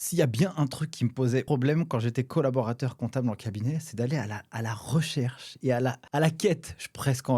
S'il y a bien un truc qui me posait problème quand j'étais collaborateur comptable en cabinet, c'est d'aller à la recherche et à la quête,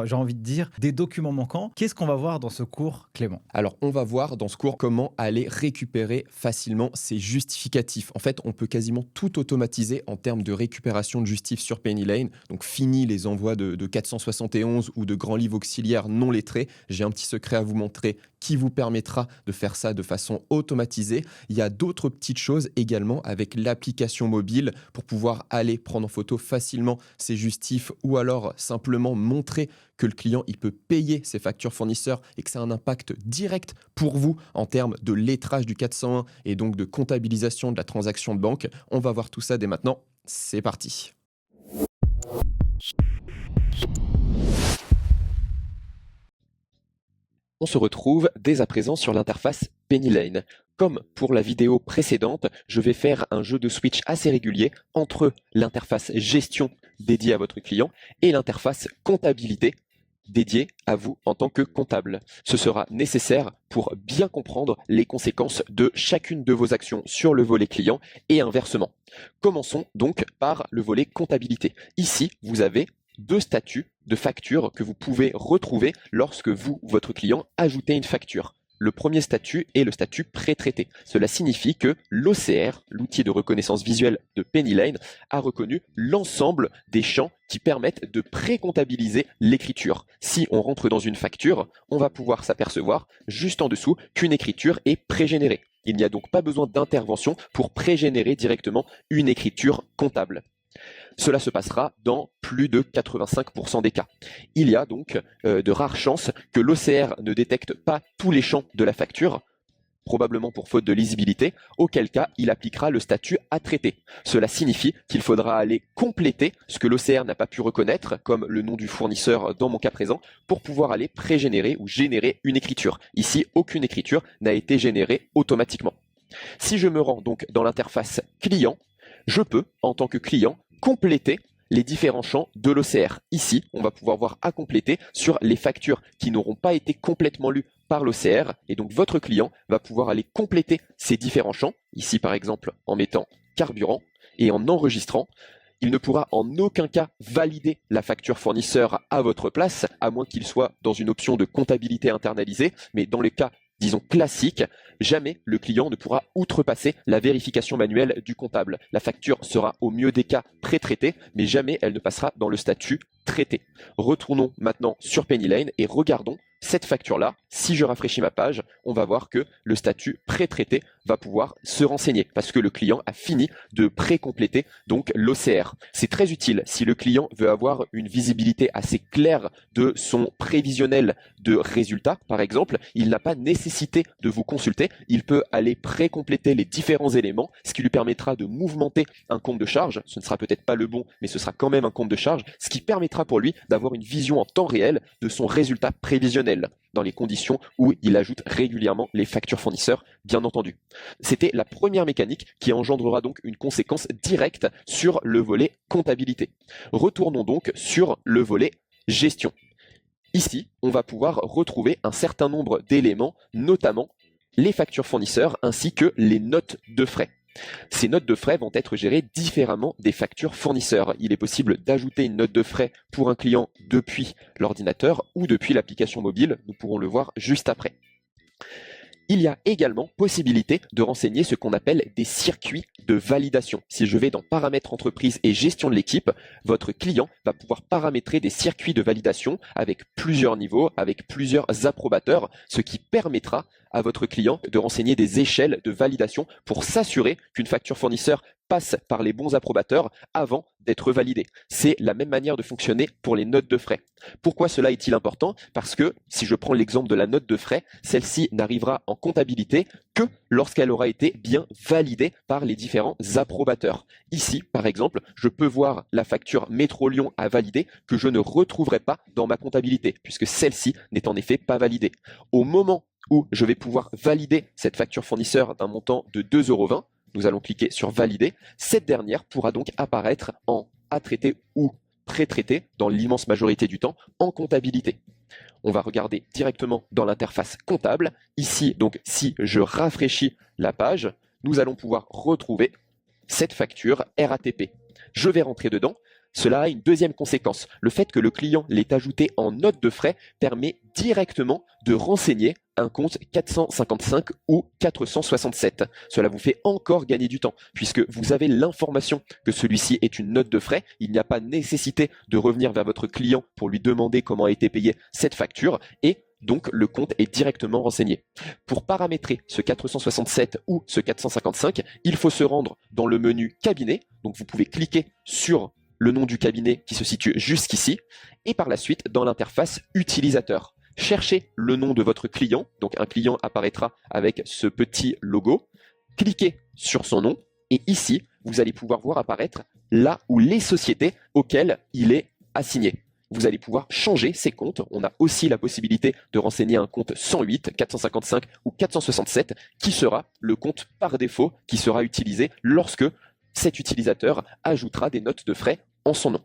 j'ai envie de dire, des documents manquants. Qu'est-ce qu'on va voir dans ce cours, Clément? Alors, on va voir dans ce cours comment aller récupérer facilement ces justificatifs. En fait, on peut quasiment tout automatiser en termes de récupération de justifs sur Penny Lane. Donc, fini les envois de 471 ou de grands livres auxiliaires non lettrés. J'ai un petit secret à vous montrer qui vous permettra de faire ça de façon automatisée. Il y a d'autres petites choses également avec l'application mobile pour pouvoir aller prendre en photo facilement ces justifs ou alors simplement montrer que le client il peut payer ses factures fournisseurs et que ça a un impact direct pour vous en termes de lettrage du 401 et donc de comptabilisation de la transaction de banque. On va voir tout ça dès maintenant. C'est parti. On se retrouve dès à présent sur l'interface Penny Lane. Comme pour la vidéo précédente, je vais faire un jeu de switch assez régulier entre l'interface gestion dédiée à votre client et l'interface comptabilité dédiée à vous en tant que comptable. Ce sera nécessaire pour bien comprendre les conséquences de chacune de vos actions sur le volet client et inversement. Commençons donc par le volet comptabilité. Ici, vous avez deux statuts de facture que vous pouvez retrouver lorsque vous, votre client, ajoutez une facture. Le premier statut est le statut pré-traité. Cela signifie que l'OCR, l'outil de reconnaissance visuelle de Penny Lane, a reconnu l'ensemble des champs qui permettent de pré-comptabiliser l'écriture. Si on rentre dans une facture, on va pouvoir s'apercevoir juste en dessous qu'une écriture est pré-générée. Il n'y a donc pas besoin d'intervention pour pré-générer directement une écriture comptable. Cela se passera dans plus de 85% des cas. Il y a donc de rares chances que l'OCR ne détecte pas tous les champs de la facture, probablement pour faute de lisibilité, auquel cas il appliquera le statut à traiter. Cela signifie qu'il faudra aller compléter ce que l'OCR n'a pas pu reconnaître, comme le nom du fournisseur dans mon cas présent, pour pouvoir aller pré-générer ou générer une écriture. Ici, aucune écriture n'a été générée automatiquement. Si je me rends donc dans l'interface client, je peux, en tant que client, compléter les différents champs de l'OCR. Ici, on va pouvoir voir à compléter sur les factures qui n'auront pas été complètement lues par l'OCR. Et donc, votre client va pouvoir aller compléter ces différents champs. Ici, par exemple, en mettant carburant et en enregistrant. Il ne pourra en aucun cas valider la facture fournisseur à votre place, à moins qu'il soit dans une option de comptabilité internalisée. Mais dans les cas disons classique, jamais le client ne pourra outrepasser la vérification manuelle du comptable. La facture sera au mieux des cas pré-traitée, mais jamais elle ne passera dans le statut traité. Retournons maintenant sur Penny Lane et regardons cette facture-là. Si je rafraîchis ma page, on va voir que le statut pré-traité va pouvoir se renseigner parce que le client a fini de pré-compléter donc l'OCR. C'est très utile si le client veut avoir une visibilité assez claire de son prévisionnel de résultats, par exemple. Il n'a pas nécessité de vous consulter. Il peut aller pré-compléter les différents éléments, ce qui lui permettra de mouvementer un compte de charge. Ce ne sera peut-être pas le bon, mais ce sera quand même un compte de charge, ce qui permettra pour lui d'avoir une vision en temps réel de son résultat prévisionnel, dans les conditions où il ajoute régulièrement les factures fournisseurs, bien entendu. C'était la première mécanique qui engendrera donc une conséquence directe sur le volet comptabilité. Retournons donc sur le volet gestion. Ici, on va pouvoir retrouver un certain nombre d'éléments, notamment les factures fournisseurs ainsi que les notes de frais. Ces notes de frais vont être gérées différemment des factures fournisseurs. Il est possible d'ajouter une note de frais pour un client depuis l'ordinateur ou depuis l'application mobile. Nous pourrons le voir juste après. Il y a également possibilité de renseigner ce qu'on appelle des circuits de validation. Si je vais dans paramètres entreprise et gestion de l'équipe, votre client va pouvoir paramétrer des circuits de validation avec plusieurs niveaux, avec plusieurs approbateurs, ce qui permettra à votre client de renseigner des échelles de validation pour s'assurer qu'une facture fournisseur passe par les bons approbateurs avant d'être validée. C'est la même manière de fonctionner pour les notes de frais. Pourquoi cela est-il important? Parce que si je prends l'exemple de la note de frais, celle-ci n'arrivera en comptabilité que lorsqu'elle aura été bien validée par les différents approbateurs. Ici, par exemple, je peux voir la facture Métro Lyon à valider que je ne retrouverai pas dans ma comptabilité, puisque celle-ci n'est en effet pas validée. Au moment où je vais pouvoir valider cette facture fournisseur d'un montant de 2,20 €, nous allons cliquer sur valider. Cette dernière pourra donc apparaître en à traiter ou pré-traité dans l'immense majorité du temps en comptabilité. On va regarder directement dans l'interface comptable. Ici, donc, si je rafraîchis la page, nous allons pouvoir retrouver cette facture RATP. Je vais rentrer dedans. Cela a une deuxième conséquence. Le fait que le client l'ait ajouté en note de frais permet directement de renseigner un compte 455 ou 467. Cela vous fait encore gagner du temps puisque vous avez l'information que celui-ci est une note de frais. Il n'y a pas nécessité de revenir vers votre client pour lui demander comment a été payée cette facture et donc le compte est directement renseigné. Pour paramétrer ce 467 ou ce 455, il faut se rendre dans le menu cabinet. Donc vous pouvez cliquer sur le nom du cabinet qui se situe jusqu'ici et par la suite dans l'interface utilisateur. Cherchez le nom de votre client, donc un client apparaîtra avec ce petit logo. Cliquez sur son nom et ici, vous allez pouvoir voir apparaître là où les sociétés auxquelles il est assigné. Vous allez pouvoir changer ces comptes. On a aussi la possibilité de renseigner un compte 108, 455 ou 467 qui sera le compte par défaut qui sera utilisé lorsque cet utilisateur ajoutera des notes de frais en son nom.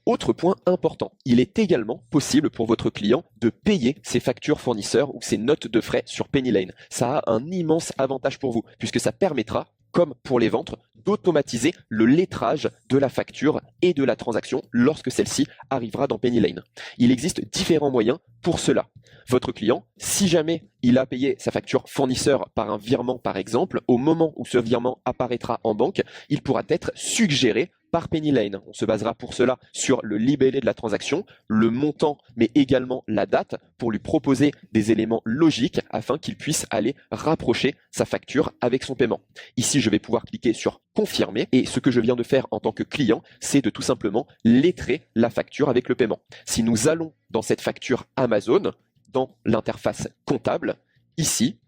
Autre point important, il est également possible pour votre client de payer ses factures fournisseurs ou ses notes de frais sur Pennylane. Ça a un immense avantage pour vous puisque ça permettra, comme pour les ventes, d'automatiser le lettrage de la facture et de la transaction lorsque celle-ci arrivera dans Pennylane. Il existe différents moyens pour cela. Votre client, si jamais il a payé sa facture fournisseur par un virement par exemple, au moment où ce virement apparaîtra en banque, il pourra être suggéré par Pennylane. On se basera pour cela sur le libellé de la transaction, le montant, mais également la date pour lui proposer des éléments logiques afin qu'il puisse aller rapprocher sa facture avec son paiement. Ici, je vais pouvoir cliquer sur confirmer et ce que je viens de faire en tant que client, c'est de tout simplement lettrer la facture avec le paiement. Si nous allons dans cette facture Amazon, dans l'interface comptable, ici,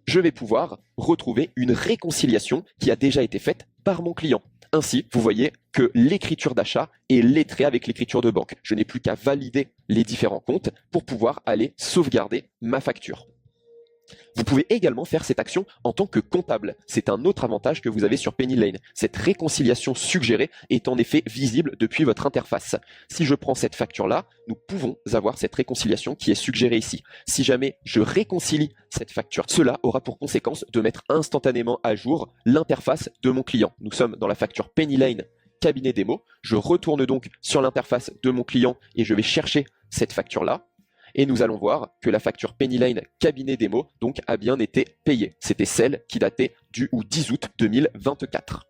je vais pouvoir retrouver une réconciliation qui a déjà été faite par mon client. Ainsi, vous voyez que l'écriture d'achat est lettrée avec l'écriture de banque. Je n'ai plus qu'à valider les différents comptes pour pouvoir aller sauvegarder ma facture. Vous pouvez également faire cette action en tant que comptable. C'est un autre avantage que vous avez sur Pennylane. Cette réconciliation suggérée est en effet visible depuis votre interface. Si je prends cette facture-là, nous pouvons avoir cette réconciliation qui est suggérée ici. Si jamais je réconcilie cette facture, cela aura pour conséquence de mettre instantanément à jour l'interface de mon client. Nous sommes dans la facture Pennylane cabinet démo. Je retourne donc sur l'interface de mon client et je vais chercher cette facture-là. Et nous allons voir que la facture Pennylane cabinet démo donc a bien été payée. C'était celle qui datait du 10 août 2024.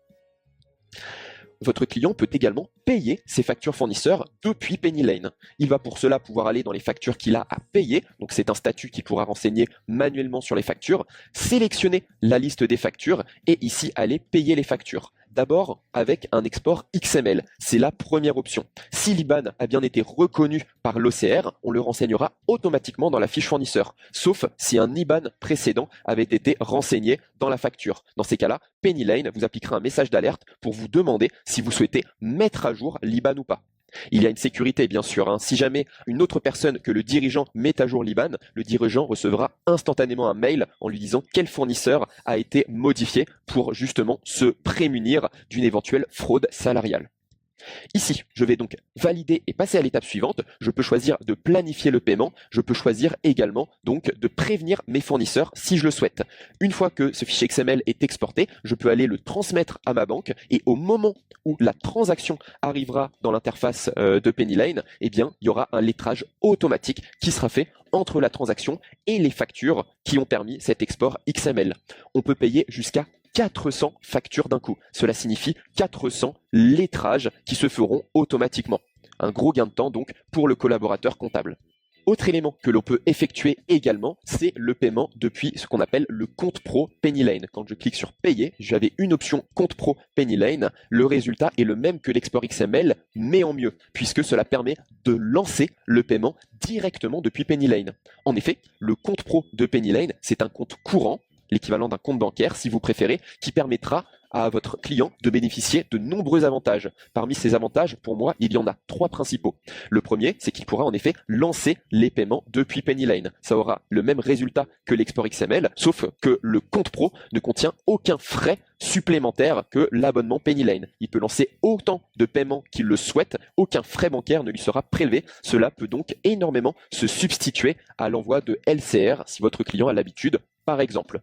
Votre client peut également payer ses factures fournisseurs depuis Pennylane. Il va pour cela pouvoir aller dans les factures qu'il a à payer, donc c'est un statut qu'il pourra renseigner manuellement sur les factures, sélectionner la liste des factures et ici aller payer les factures. D'abord avec un export XML, c'est la première option. Si l'IBAN a bien été reconnu par l'OCR, on le renseignera automatiquement dans la fiche fournisseur, sauf si un IBAN précédent avait été renseigné dans la facture. Dans ces cas-là, Pennylane vous appliquera un message d'alerte pour vous demander si vous souhaitez mettre à jour l'IBAN ou pas. Il y a une sécurité bien sûr. Si jamais une autre personne que le dirigeant met à jour l'IBAN, le dirigeant recevra instantanément un mail en lui disant quel fournisseur a été modifié pour justement se prémunir d'une éventuelle fraude salariale. Ici, je vais donc valider et passer à l'étape suivante. Je peux choisir de planifier le paiement. Je peux choisir également donc de prévenir mes fournisseurs si je le souhaite. Une fois que ce fichier XML est exporté, je peux aller le transmettre à ma banque et au moment où la transaction arrivera dans l'interface de Pennylane, eh bien, il y aura un lettrage automatique qui sera fait entre la transaction et les factures qui ont permis cet export XML. On peut payer jusqu'à 400 factures d'un coup. Cela signifie 400 lettrages qui se feront automatiquement. Un gros gain de temps donc pour le collaborateur comptable. Autre élément que l'on peut effectuer également, c'est le paiement depuis ce qu'on appelle le compte pro Pennylane. Quand je clique sur payer, j'avais une option compte pro Pennylane. Le résultat est le même que l'export XML, mais en mieux, puisque cela permet de lancer le paiement directement depuis Pennylane. En effet, le compte pro de Pennylane, c'est un compte courant, l'équivalent d'un compte bancaire si vous préférez, qui permettra à votre client de bénéficier de nombreux avantages. Parmi ces avantages, pour moi, il y en a 3 principaux. Le premier, c'est qu'il pourra en effet lancer les paiements depuis Pennylane. Ça aura le même résultat que l'export XML, sauf que le compte pro ne contient aucun frais supplémentaire que l'abonnement Pennylane. Il peut lancer autant de paiements qu'il le souhaite, aucun frais bancaire ne lui sera prélevé. Cela peut donc énormément se substituer à l'envoi de LCR si votre client a l'habitude, par exemple.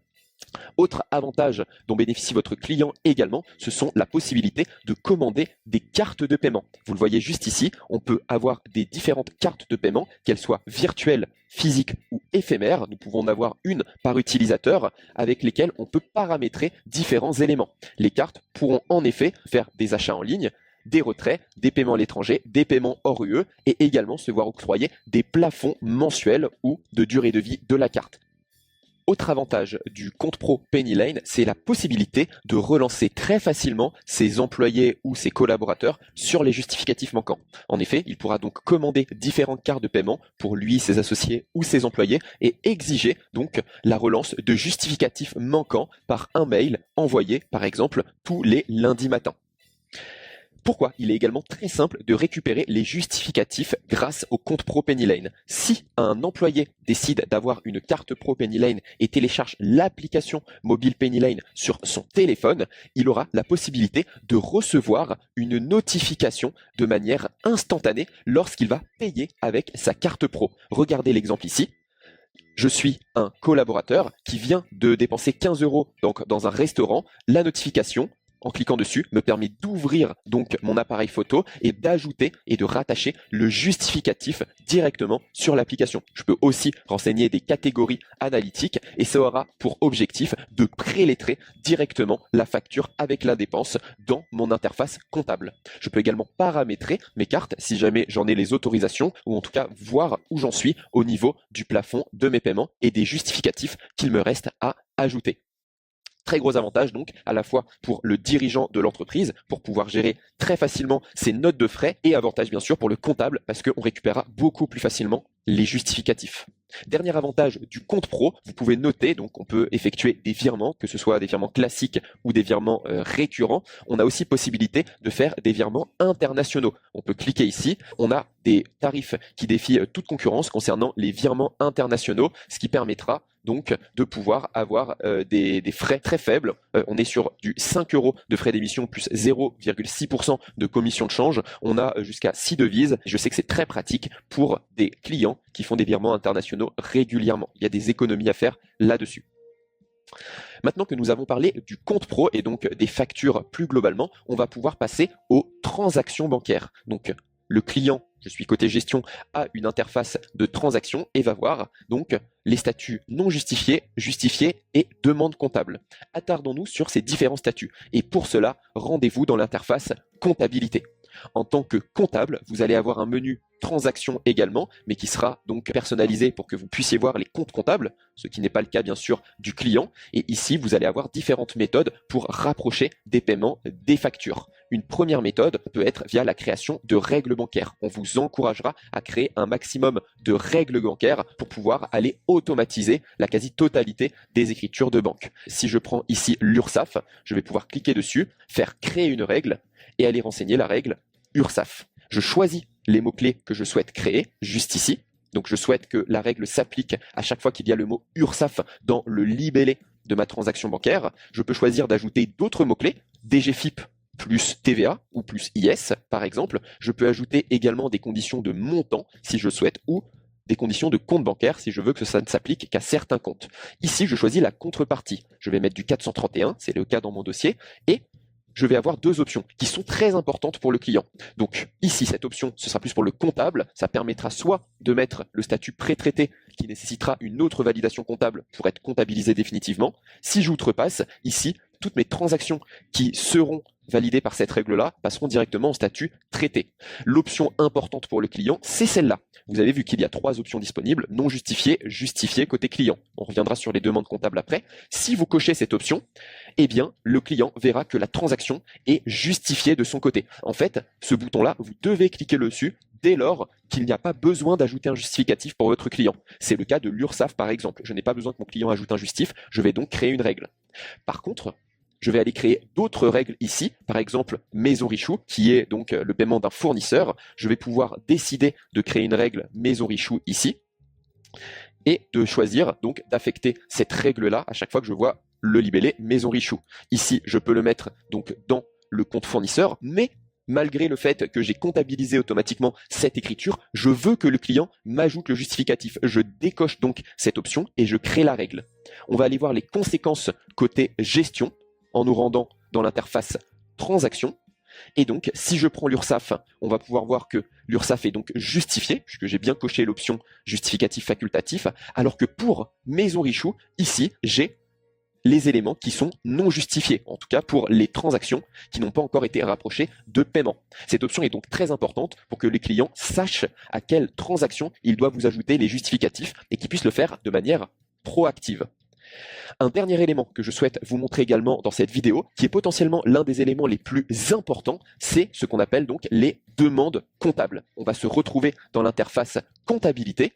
Autre avantage dont bénéficie votre client également, ce sont la possibilité de commander des cartes de paiement. Vous le voyez juste ici, on peut avoir des différentes cartes de paiement, qu'elles soient virtuelles, physiques ou éphémères. Nous pouvons en avoir une par utilisateur avec lesquelles on peut paramétrer différents éléments. Les cartes pourront en effet faire des achats en ligne, des retraits, des paiements à l'étranger, des paiements hors UE et également se voir octroyer des plafonds mensuels ou de durée de vie de la carte. Autre avantage du compte pro PennyLane, c'est la possibilité de relancer très facilement ses employés ou ses collaborateurs sur les justificatifs manquants. En effet, il pourra donc commander différentes cartes de paiement pour lui, ses associés ou ses employés et exiger donc la relance de justificatifs manquants par un mail envoyé par exemple tous les lundis matins. Pourquoi? Il est également très simple de récupérer les justificatifs grâce au compte pro PennyLane. Si un employé décide d'avoir une carte pro PennyLane et télécharge l'application mobile PennyLane sur son téléphone, il aura la possibilité de recevoir une notification de manière instantanée lorsqu'il va payer avec sa carte pro. Regardez l'exemple ici. Je suis un collaborateur qui vient de dépenser 15 € donc dans un restaurant. La notification, en cliquant dessus, me permet d'ouvrir donc mon appareil photo et d'ajouter et de rattacher le justificatif directement sur l'application. Je peux aussi renseigner des catégories analytiques et ça aura pour objectif de prélettrer directement la facture avec la dépense dans mon interface comptable. Je peux également paramétrer mes cartes si jamais j'en ai les autorisations ou en tout cas voir où j'en suis au niveau du plafond de mes paiements et des justificatifs qu'il me reste à ajouter. Très gros avantage donc à la fois pour le dirigeant de l'entreprise pour pouvoir gérer très facilement ses notes de frais et avantage bien sûr pour le comptable parce qu'on récupérera beaucoup plus facilement les justificatifs. Dernier avantage du compte pro, vous pouvez noter, donc on peut effectuer des virements, que ce soit des virements classiques ou des virements récurrents. On a aussi possibilité de faire des virements internationaux. On peut cliquer ici, on a des tarifs qui défient toute concurrence concernant les virements internationaux, ce qui permettra donc de pouvoir avoir des frais très faibles. On est sur du 5 € de frais d'émission plus 0,6% de commission de change. On a jusqu'à 6 devises. Je sais que c'est très pratique pour des clients qui font des virements internationaux régulièrement. Il y a des économies à faire là-dessus. Maintenant que nous avons parlé du compte pro et donc des factures plus globalement, on va pouvoir passer aux transactions bancaires. Donc le client, je suis côté gestion, a une interface de transaction et va voir donc les statuts non justifiés, justifiés et demande comptable. Attardons-nous sur ces différents statuts. Et pour cela, rendez-vous dans l'interface comptabilité. En tant que comptable, vous allez avoir un menu transaction également, mais qui sera donc personnalisé pour que vous puissiez voir les comptes comptables, ce qui n'est pas le cas bien sûr du client. Et ici, vous allez avoir différentes méthodes pour rapprocher des paiements des factures. Une première méthode peut être via la création de règles bancaires. On vous encouragera à créer un maximum de règles bancaires pour pouvoir aller automatiser la quasi-totalité des écritures de banque. Si je prends ici l'URSSAF, je vais pouvoir cliquer dessus, faire créer une règle et aller renseigner la règle URSSAF. Je choisis les mots-clés que je souhaite créer, juste ici. Donc je souhaite que la règle s'applique à chaque fois qu'il y a le mot URSSAF dans le libellé de ma transaction bancaire. Je peux choisir d'ajouter d'autres mots-clés, DGFIP plus TVA ou plus IS par exemple. Je peux ajouter également des conditions de montant si je souhaite ou des conditions de compte bancaire si je veux que ça ne s'applique qu'à certains comptes. Ici, je choisis la contrepartie. Je vais mettre du 431, c'est le cas dans mon dossier, et je vais avoir deux options qui sont très importantes pour le client. Donc ici, cette option, ce sera plus pour le comptable. Ça permettra soit de mettre le statut pré-traité qui nécessitera une autre validation comptable pour être comptabilisé définitivement. Si j'outrepasse, ici, toutes mes transactions qui seront validées par cette règle-là passeront directement au statut traité. L'option importante pour le client, c'est celle-là. Vous avez vu qu'il y a trois options disponibles, non justifiées, justifiées côté client. On reviendra sur les demandes comptables après. Si vous cochez cette option, eh bien, le client verra que la transaction est justifiée de son côté. En fait, ce bouton-là, vous devez cliquer dessus dès lors qu'il n'y a pas besoin d'ajouter un justificatif pour votre client. C'est le cas de l'URSSAF par exemple. Je n'ai pas besoin que mon client ajoute un justif, je vais donc créer une règle. Par contre, je vais aller créer d'autres règles ici, par exemple Maison Richou, qui est donc le paiement d'un fournisseur. Je vais pouvoir décider de créer une règle Maison Richou ici et de choisir donc d'affecter cette règle-là à chaque fois que je vois le libellé Maison Richou. Ici, je peux le mettre donc dans le compte fournisseur, mais malgré le fait que j'ai comptabilisé automatiquement cette écriture, je veux que le client m'ajoute le justificatif. Je décoche donc cette option et je crée la règle. On va aller voir les conséquences côté gestion en nous rendant dans l'interface transaction. Et donc, si je prends l'URSSAF, on va pouvoir voir que l'URSSAF est donc justifié, puisque j'ai bien coché l'option justificatif facultatif, alors que pour Maison Richoux, ici, j'ai les éléments qui sont non justifiés, en tout cas pour les transactions qui n'ont pas encore été rapprochées de paiement. Cette option est donc très importante pour que les clients sachent à quelle transaction ils doivent vous ajouter les justificatifs et qu'ils puissent le faire de manière proactive. Un dernier élément que je souhaite vous montrer également dans cette vidéo, qui est potentiellement l'un des éléments les plus importants, c'est ce qu'on appelle donc les demandes comptables. On va se retrouver dans l'interface comptabilité,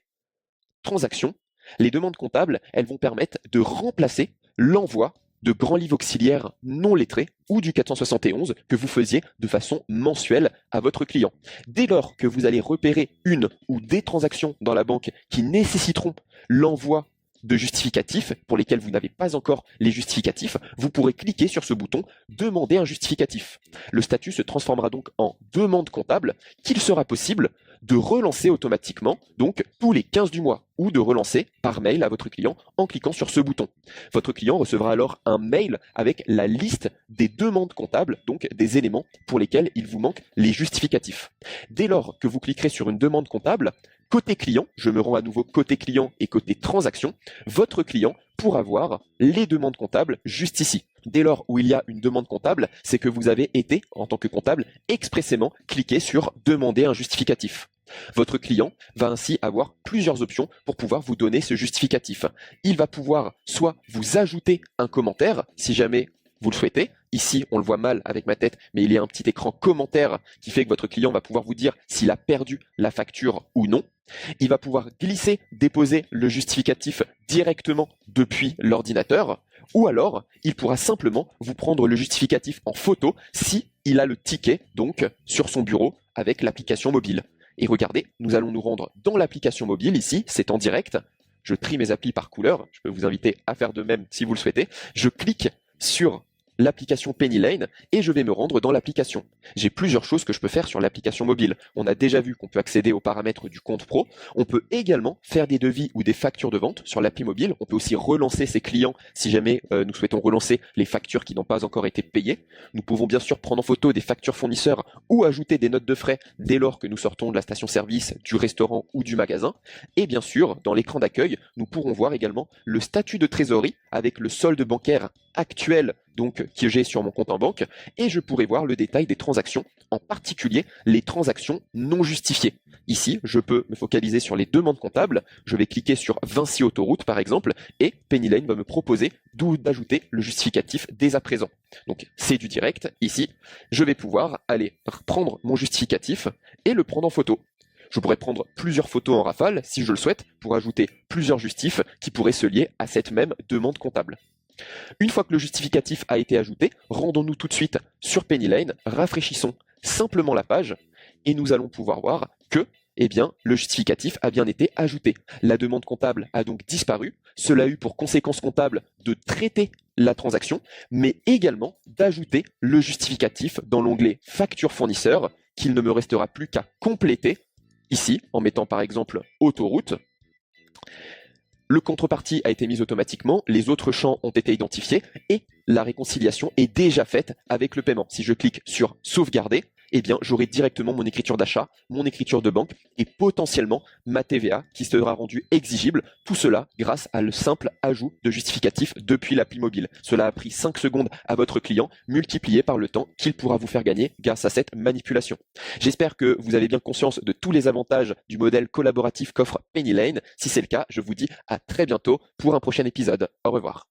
transaction. Les demandes comptables, elles vont permettre de remplacer l'envoi de grands livres auxiliaires non lettrés ou du 471 que vous faisiez de façon mensuelle à votre client. Dès lors que vous allez repérer une ou des transactions dans la banque qui nécessiteront l'envoi de justificatifs pour lesquels vous n'avez pas encore les justificatifs, vous pourrez cliquer sur ce bouton « Demander un justificatif ». Le statut se transformera donc en demande comptable qu'il sera possible de relancer automatiquement, donc tous les 15 du mois, ou de relancer par mail à votre client en cliquant sur ce bouton. Votre client recevra alors un mail avec la liste des demandes comptables, donc des éléments pour lesquels il vous manque les justificatifs. Dès lors que vous cliquerez sur une demande comptable, côté client, je me rends à nouveau côté client et côté transaction, votre client pourra voir les demandes comptables juste ici. Dès lors où il y a une demande comptable, c'est que vous avez été, en tant que comptable, expressément cliqué sur « Demander un justificatif ». Votre client va ainsi avoir plusieurs options pour pouvoir vous donner ce justificatif. Il va pouvoir soit vous ajouter un commentaire, si jamais vous le souhaitez. Ici, on le voit mal avec ma tête, mais il y a un petit écran commentaire qui fait que votre client va pouvoir vous dire s'il a perdu la facture ou non. Il va pouvoir glisser, déposer le justificatif directement depuis l'ordinateur, ou alors il pourra simplement vous prendre le justificatif en photo si il a le ticket donc sur son bureau avec l'application mobile. Et regardez, nous allons nous rendre dans l'application mobile ici, c'est en direct. Je trie mes applis par couleur, je peux vous inviter à faire de même si vous le souhaitez. Je clique sur l'application Penny et je vais me rendre dans l'application. J'ai plusieurs choses que je peux faire sur l'application mobile. On a déjà vu qu'on peut accéder aux paramètres du compte pro. On peut également faire des devis ou des factures de vente sur l'appli mobile. On peut aussi relancer ses clients si jamais nous souhaitons relancer les factures qui n'ont pas encore été payées. Nous pouvons bien sûr prendre en photo des factures fournisseurs ou ajouter des notes de frais dès lors que nous sortons de la station-service, du restaurant ou du magasin. Et bien sûr, dans l'écran d'accueil, nous pourrons voir également le statut de trésorerie avec le solde bancaire actuel donc que j'ai sur mon compte en banque, et je pourrai voir le détail des transactions, en particulier les transactions non justifiées. Ici, je peux me focaliser sur les demandes comptables, je vais cliquer sur Vinci Autoroute par exemple, et Penny va me proposer d'ajouter le justificatif dès à présent. Donc c'est du direct, ici, je vais pouvoir aller prendre mon justificatif et le prendre en photo. Je pourrais prendre plusieurs photos en rafale, si je le souhaite, pour ajouter plusieurs justifs qui pourraient se lier à cette même demande comptable. Une fois que le justificatif a été ajouté, rendons-nous tout de suite sur Penny rafraîchissons simplement la page et nous allons pouvoir voir que le justificatif a bien été ajouté. La demande comptable a donc disparu. Cela a eu pour conséquence comptable de traiter la transaction, mais également d'ajouter le justificatif dans l'onglet Facture fournisseur qu'il ne me restera plus qu'à compléter ici en mettant par exemple Autoroute. Le contrepartie a été mise automatiquement, les autres champs ont été identifiés et la réconciliation est déjà faite avec le paiement. Si je clique sur sauvegarder, j'aurai directement mon écriture d'achat, mon écriture de banque et potentiellement ma TVA qui sera rendue exigible. Tout cela grâce à le simple ajout de justificatif depuis l'appli mobile. Cela a pris 5 secondes à votre client, multiplié par le temps qu'il pourra vous faire gagner grâce à cette manipulation. J'espère que vous avez bien conscience de tous les avantages du modèle collaboratif qu'offre Penny. Si c'est le cas, je vous dis à très bientôt pour un prochain épisode. Au revoir.